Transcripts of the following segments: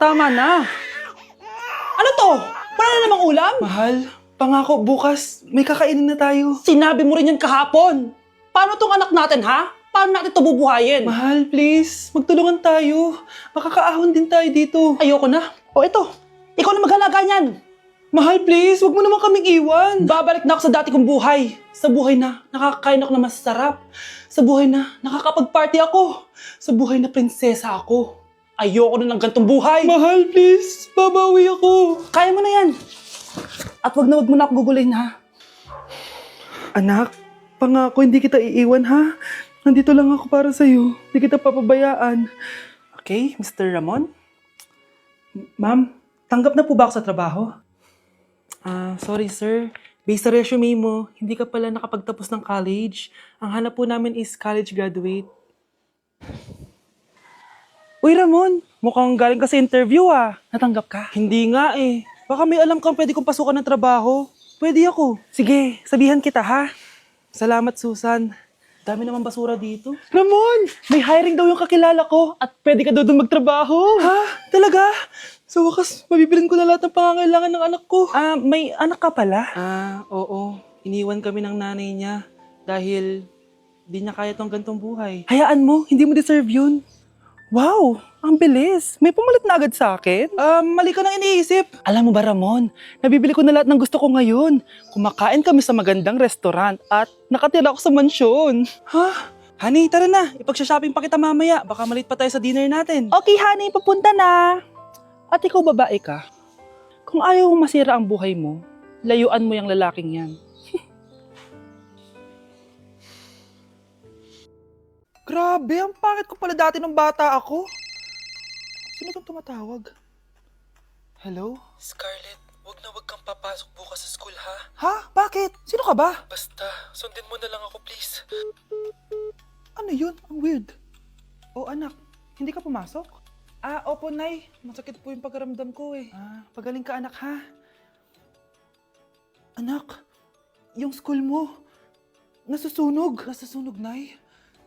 Tama na. Ano to? Wala na namang ulam? Mahal, pangako bukas may kakainin na tayo. Sinabi mo rin yan kahapon. Paano tong anak natin, ha? Paano natin ito bubuhayin? Mahal, please, magtulungan tayo. Makakaahon din tayo dito. Ayoko na. O ito, ikaw na maghalaga niyan. Mahal, please, wag mo naman kaming iwan. Babalik na ako sa dati kong buhay. Sa buhay na nakakakain ako na masarap. Sa buhay na nakakapag-party ako. Sa buhay na prinsesa ako. Ayoko na ng gantong buhay. Mahal, please, babawi ako. Kaya mo na yan. At wag mo na ako gugulin, ha? Anak, pangako hindi kita iiwan ha. Nandito lang ako para sa'yo. Hindi kita papabayaan. Okay, Mr. Ramon? Ma'am, tanggap na po ba ako sa trabaho? Sorry sir. Based sa resume mo, hindi ka pala nakapagtapos ng college. Ang hanap po namin is college graduate. Uy, Ramon, mukhang galing ka sa interview, Natanggap ka? Hindi nga eh. Baka may alam kang pwede kong pasukan ng trabaho. Pwede ako. Sige, sabihan kita, ha? Salamat, Susan. Dami naman basura dito. Ramon! May hiring daw yung kakilala ko at pwede ka daw doon magtrabaho. Ha? Talaga? Sa wakas, mabibilin ko na lahat ng pangangailangan ng anak ko. May anak ka pala? Oo. Iniwan kami ng nanay niya dahil di niya kaya tong gantong buhay. Hayaan mo, hindi mo deserve yun. Wow, ang bilis. May pumalit na agad sa akin. Mali ka nang iniisip. Alam mo ba, Ramon, nabibili ko na lahat ng gusto ko ngayon. Kumakain kami sa magandang restaurant at nakatira ako sa mansyon. Ha? Honey, tara na. Ipag-shopping pa kita mamaya. Baka malit pa tayo sa dinner natin. Okay, honey, papunta na. At ikaw, babae ka. Kung ayaw mong masira ang buhay mo, layuan mo yung lalaking yan. Grabe, ang pangit ko pala dati nung bata ako. Sino itong tumatawag? Hello? Scarlett, wag kang papasok bukas sa school ha? Ha? Bakit? Sino ka ba? Basta, sundin mo na lang ako please. Ano yun? Ang weird. Oh anak, hindi ka pumasok? Opo nay. Masakit po yung pagkaramdam ko eh. Pagaling ka anak ha? Anak, yung school mo, nasusunog. Nasusunog nay?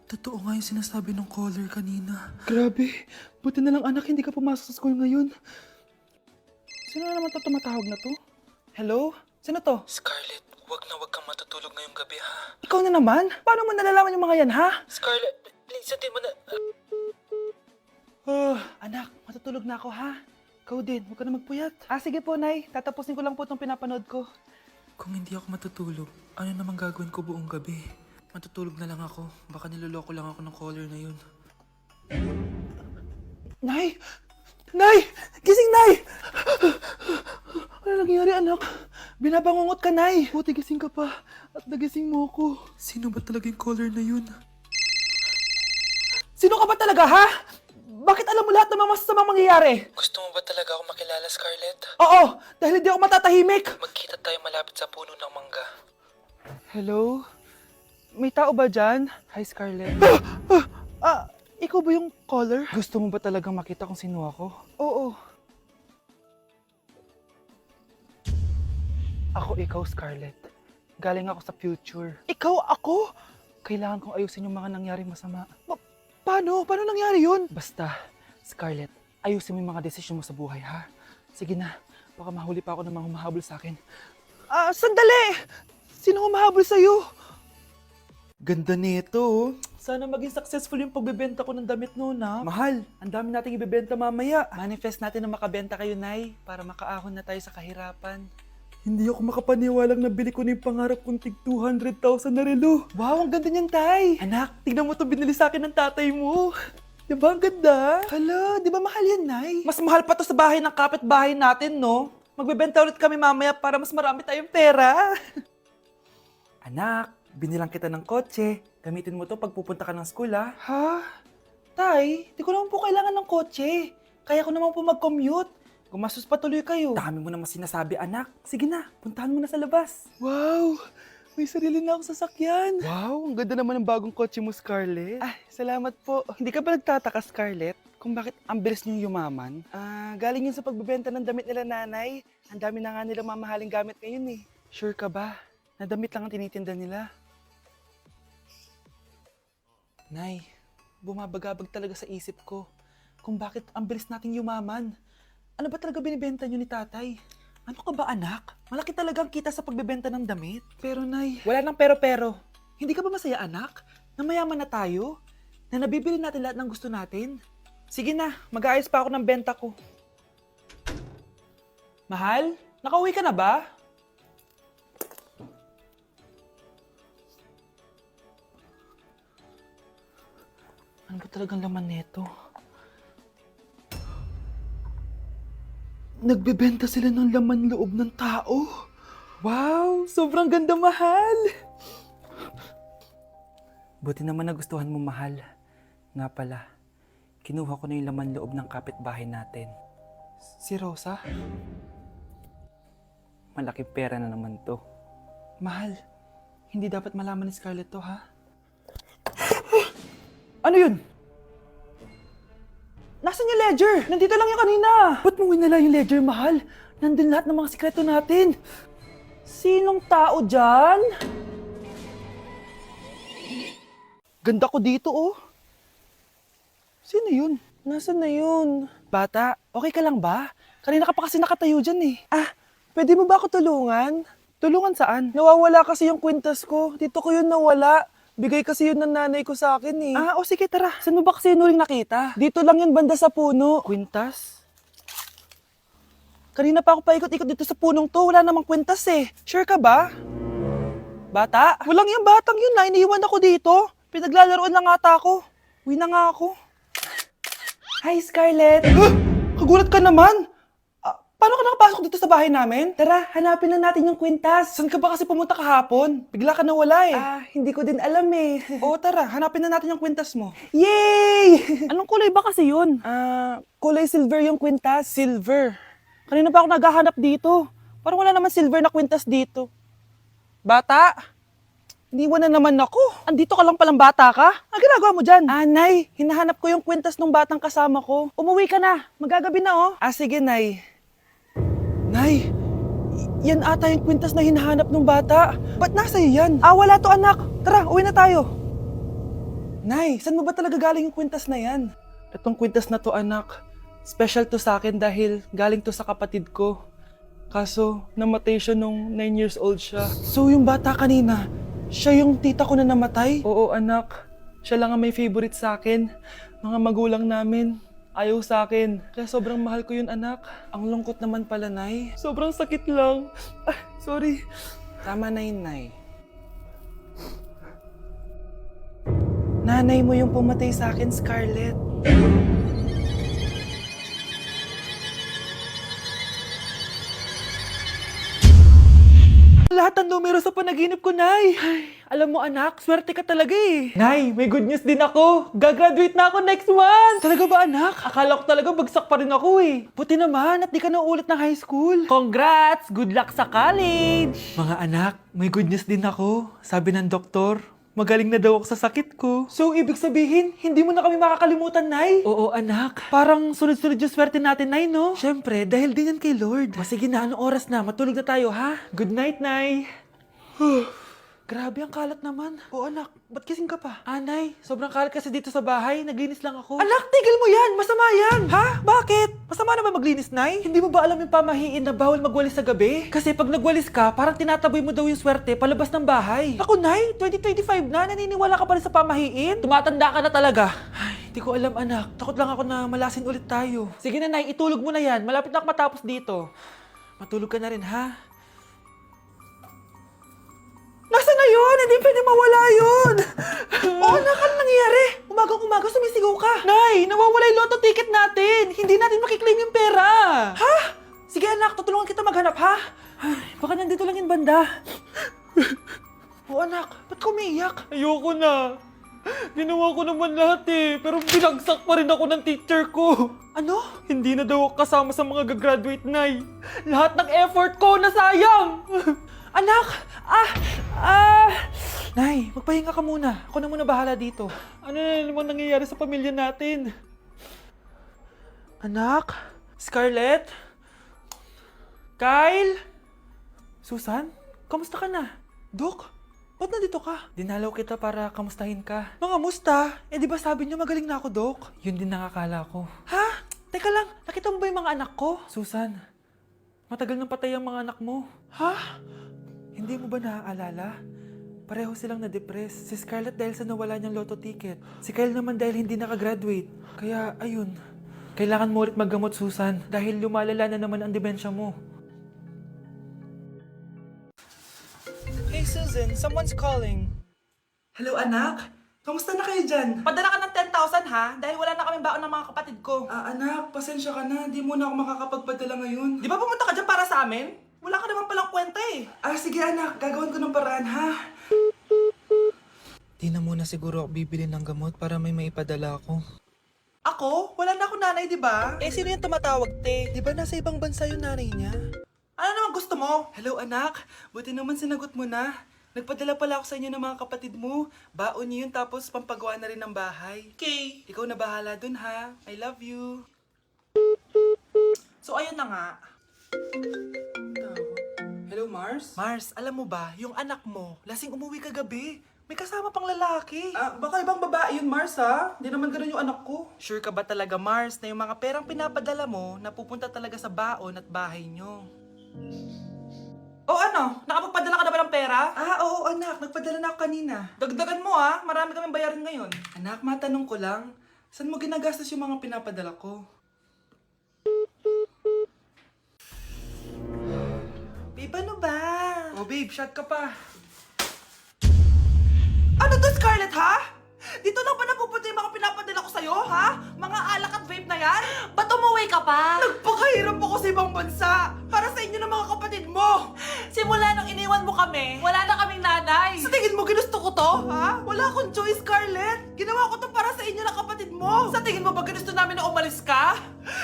Totoo nga yung sinasabi ng caller kanina. Grabe. Buti na lang anak, hindi ka pumasok sa school ngayon. Sino na naman tumatawag na to? Hello? Sino to? Scarlett, wag kang matutulog ngayong gabi ha. Ikaw na naman? Paano mo nalalaman yung mga yan ha? Scarlett, please sundin mo na... anak, matutulog na ako ha. Ikaw din, huwag ka na magpuyat. Sige po nay, tatapusin ko lang po itong pinapanood ko. Kung hindi ako matutulog, ano namang gagawin ko buong gabi? Matutulog na lang ako. Baka niloloko lang ako ng caller na yun. Nay! Nay! Gising, Nay! Ano nangyari, anak? Binabangungot ka, Nay! Buti gising ka pa. At nagising mo ako. Sino ba talaga yung caller na yun? Sino ka ba talaga, ha? Bakit alam mo lahat ng mga masasamang mangyayari? Gusto mo ba talaga ako makilala, Scarlett? Oo! Dahil hindi ako matatahimik! Magkita tayo malapit sa puno ng mangga. Hello? May tao ba dyan? Hi, Scarlett. Ikaw ba yung caller? Gusto mo ba talagang makita kung sino ako? Oo. Ako ikaw, Scarlett. Galing ako sa future. Ikaw ako? Kailangan kong ayusin yung mga nangyaring masama. Paano? Paano nangyari yun? Basta, Scarlett, ayusin mo yung mga desisyon mo sa buhay, ha? Sige na, baka mahuli pa ako ng mga humahabol sa akin. Sandali! Sino humahabol sa'yo? Ganda nito. Sana maging successful yung pagbebenta ko ng damit noon ha. Mahal, ang dami nating ibebenta mamaya. Manifest natin na makabenta kayo, Nay, para makaahon na tayo sa kahirapan. Hindi ako makapaniwalang nabili ko na yung pangarap kong tig 200,000 na relo. Wow, ang ganda niyan, Tay. Anak, tignan mo to binili sa akin ng tatay mo. Diba ang ganda? Hala, di ba mahal yan, Nay? Mas mahal pa to sa bahay ng kapitbahay natin, no? Magbebenta ulit kami mamaya para mas marami tayong pera. Anak, binilang kita ng kotse. Gamitin mo to pag pupunta ka ng school, ha? Ha? Tay, di ko naman po kailangan ng kotse. Kaya ko naman po mag-commute. Gumastos pa tuloy kayo. Dami mo naman sinasabi, anak. Sige na, puntahan mo na sa labas. Wow! May sarili na akong sasakyan. Wow, ang ganda naman ng bagong kotse mo, Scarlett. Salamat po. Hindi ka ba nagtataka, Scarlett, kung bakit ang bilis niyong yumaman? Galing yun sa pagbebenta ng damit nila nanay. Ang dami na nga nilang mamahaling gamit ngayon eh. Sure ka ba? Na damit lang ang tinitinda nila? Nay, bumabagabag talaga sa isip ko kung bakit ang bilis nating yumaman. Ano ba talaga binibenta niyo ni tatay? Ano ka ba anak? Malaki talagang kita sa pagbebenta ng damit. Pero nay, wala nang pero-pero. Hindi ka ba masaya anak? Na mayaman na tayo? Na nabibili natin lahat ng gusto natin? Sige na, mag-aayos pa ako ng benta ko. Mahal, nakauwi ka na ba? Ano ba talagang laman neto? Nagbebenta sila ng laman loob ng tao. Wow, sobrang ganda, mahal. Buti naman nagustuhan mo, mahal. Nga pala, kinuha ko na yung laman loob ng kapitbahay natin. Si Rosa? Malaking pera na naman to. Mahal, hindi dapat malaman ni Scarlett to, ha? Ano yun? Nasaan yung ledger? Nandito lang yung kanina. Ba't mo winala yung ledger, mahal? Nandun lahat ng mga sikreto natin. Sinong tao dyan? Ganda ko dito, oh. Sino yun? Nasaan na yun? Bata, okay ka lang ba? Kanina ka pa kasi nakatayo dyan eh. Pwede mo ba ako tulungan? Tulungan saan? Nawawala kasi yung kwintas ko. Dito ko yun nawala. Bigay kasi yun ng nanay ko sa akin eh. O sige, tara. Saan mo ba kasi yun uling nakita? Dito lang yun, banda sa puno. Kwintas? Kanina pa ako paikot-ikot dito sa punong to. Wala namang kwintas eh. Sure ka ba? Bata? Walang yung batang yun na. Iniiwan ako dito. Pinaglalaroan lang ata ako. Uwi na nga ako. Hi, Scarlett. Kagulat ka naman. Paano ka nakapasok dito sa bahay namin? Tara, hanapin lang natin yung kwintas. Saan ka ba kasi pumunta kahapon? Bigla ka nawala eh. Hindi ko din alam eh. Oo, tara, hanapin na natin yung kwintas mo. Yay! Anong kulay ba kasi yun? Kulay silver yung kwintas. Silver? Kanina pa ako naghahanap dito. Parang wala naman silver na kwintas dito. Bata? Iniwan na naman ako. Andito ka lang palang bata ka? Ang ginagawa mo dyan? Nay, hinahanap ko yung kwintas ng batang kasama ko. Umuwi ka na. Magagabi na oh. Sige, Nay. Nay, yan ata yung kwintas na hinahanap ng bata. Ba't nasa iyo yan? Wala to anak. Tara, uwi na tayo. Nay, saan mo ba talaga galing yung kwintas na yan? Itong kwintas na to anak, special to sa akin dahil galing to sa kapatid ko. Kaso, namatay siya nung 9 years old siya. So yung bata kanina, siya yung tita ko na namatay? Oo anak, siya lang ang may favorite sa akin. Mga magulang namin. Ayaw sa akin. Kaya sobrang mahal ko yun, anak. Ang lungkot naman pala, Nay. Sobrang sakit lang. Sorry. Tama na yun, Nay. Nanay mo yung pumatay sa akin, Scarlett. Lahat ng numero sa panaginip ko, Nay. Alam mo anak, swerte ka talaga eh. Nay, may good news din ako. Gagraduate na ako next month. Talaga ba anak? Akala ko talaga bagsak pa rin ako eh. Buti naman at di ka na ulit ng high school. Congrats! Good luck sa college! Mga anak, may good news din ako. Sabi ng doktor, magaling na daw ako sa sakit ko. So, ibig sabihin, hindi mo na kami makakalimutan, Nay? Oo, anak. Parang sunod-sunod yung swerte natin, Nay, no? Siyempre, dahil din yan kay Lord. Sige na, anong oras na? Matulog na tayo, ha? Good night, Nay. Grabe, ang kalat naman. Oo, anak. Ba't kising ka pa? Nay, sobrang kalat kasi dito sa bahay. Naglinis lang ako. Anak, tigil mo yan! Masama yan! Ha? Bakit? Masama na ba maglinis, Nay? Hindi mo ba alam yung pamahiin na bawal magwalis sa gabi? Kasi pag nagwalis ka, parang tinataboy mo daw yung swerte palabas ng bahay. Ako, Nay, 2025 na. Naniniwala ka pa rin sa pamahiin? Tumatanda ka na talaga. Ay, hindi ko alam, anak. Takot lang ako na malasin ulit tayo. Sige na, Nay. Itulog mo na yan. Malapit na ako matapos dito. Matulog ka na rin, ha? Nasaan na yun? Hindi pwede mawala yun! Oo, anak, ano nangyayari? Umagang-umaga sumisigaw ka. Nay, nawawala yung lotto ticket natin. Hindi natin makiklaim yung pera. Ha? Sige anak, tutulungan kita maghanap, ha? Ay, baka nandito lang yung banda. Oo anak, ba't ka umiiyak? Ayoko na. Ginawa ko naman lahat eh, pero binagsak pa rin ako ng teacher ko. Ano? Hindi na daw ako kasama sa mga gagraduate, Nay. Lahat ng effort ko nasayang. Anak! Nay, magpahinga ka muna. Ako na muna bahala dito. Ano na naman nangyayari sa pamilya natin? Anak? Scarlett? Kyle? Susan? Kamusta ka na? Dok? Ba't nandito ka? Dinalaw kita para kamustahin ka. Mga musta? Di ba sabi niyo magaling na ako, Dok? Yun din nakakala ko. Ha? Teka lang, nakita mo ba yung mga anak ko? Susan, matagal nang patay ang mga anak mo. Ha? Hindi mo ba naaalala? Pareho silang na-depress. Si Scarlett dahil sa nawala niyang lotto ticket. Si Kyle naman dahil hindi nakagraduate. Kaya, ayun. Kailangan mo ulit maggamot, Susan. Dahil lumalala na naman ang demensya mo. Hey, Susan. Someone's calling. Hello anak, kamusta na kayo dyan? Padala ka ng 10,000 ha? Dahil wala na kaming baon ng mga kapatid ko. Anak, pasensya ka na, di mo na ako makakapagpadala ngayon. Di ba pumunta ka dyan para sa amin? Wala ka naman palang kwenta eh. Sige anak, gagawin ko ng paraan ha. Di na muna siguro ako bibili ng gamot para may maipadala ako. Ako? Wala na ako nanay, di ba? Eh, sino yung tumatawag, te? Di ba nasa ibang bansa yung nanay niya? Ano naman gusto mo? Hello anak, buti naman sinagot mo na. Nagpadala pala ako sa inyo ng mga kapatid mo. Baon niyo yun tapos pampagawa na rin ng bahay. Okay, ikaw na bahala dun ha. I love you. So, ayun na nga. Hello Mars? Mars, alam mo ba, yung anak mo, lasing umuwi kagabi. May kasama pang lalaki. Baka ibang babae yun Mars ha. Hindi naman ganun yung anak ko. Sure ka ba talaga, Mars, na yung mga perang pinapadala mo, napupunta talaga sa baon at bahay nyo? O ano? Nakapagpadala ka na ba ng pera? Oo anak, nagpadala na ako kanina. Dagdagan mo ha, marami kaming bayarin ngayon. Anak, matanong ko lang, saan mo ginagastos yung mga pinapadala ko? Babe, ano ba? Oh babe, shot ka pa. Ano to, Scarlett, ha? Dito lang ba napupunta yung mga pinapadala ko sa'yo, ha? Mga alak at vape na yan? Ba't umuwi ka pa? Nagpakahirap ako sa ibang bansa para sa inyo ng mga kapatid mo. Simula nung iniwan mo kami, wala na kaming nanay. Sa tingin mo ginusto ko to, ha? Wala akong choice, Scarlett. Ginawa ko to para sa inyo ng kapatid mo. Sa tingin mo ba ginusto namin na umalis ka?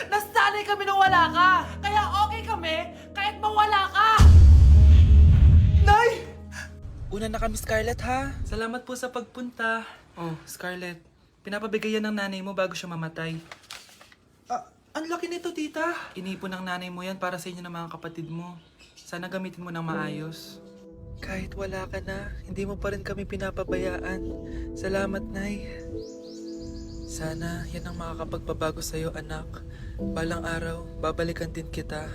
Nasanay kami nung wala ka. Kaya okay kami kahit mawala ka. Nay! Una na kami, Scarlett, ha? Salamat po sa pagpunta. Oh, Scarlett, pinapabigay yan ng nanay mo bago siya mamatay. Ang laki nito, tita. Inipon ng nanay mo yan para sa inyo ng mga kapatid mo. Sana gamitin mo ng maayos. Kahit wala ka na, hindi mo pa rin kami pinapabayaan. Salamat, Nay. Sana yan ang makakapagpabago sa'yo, anak. Balang araw, babalikan din kita.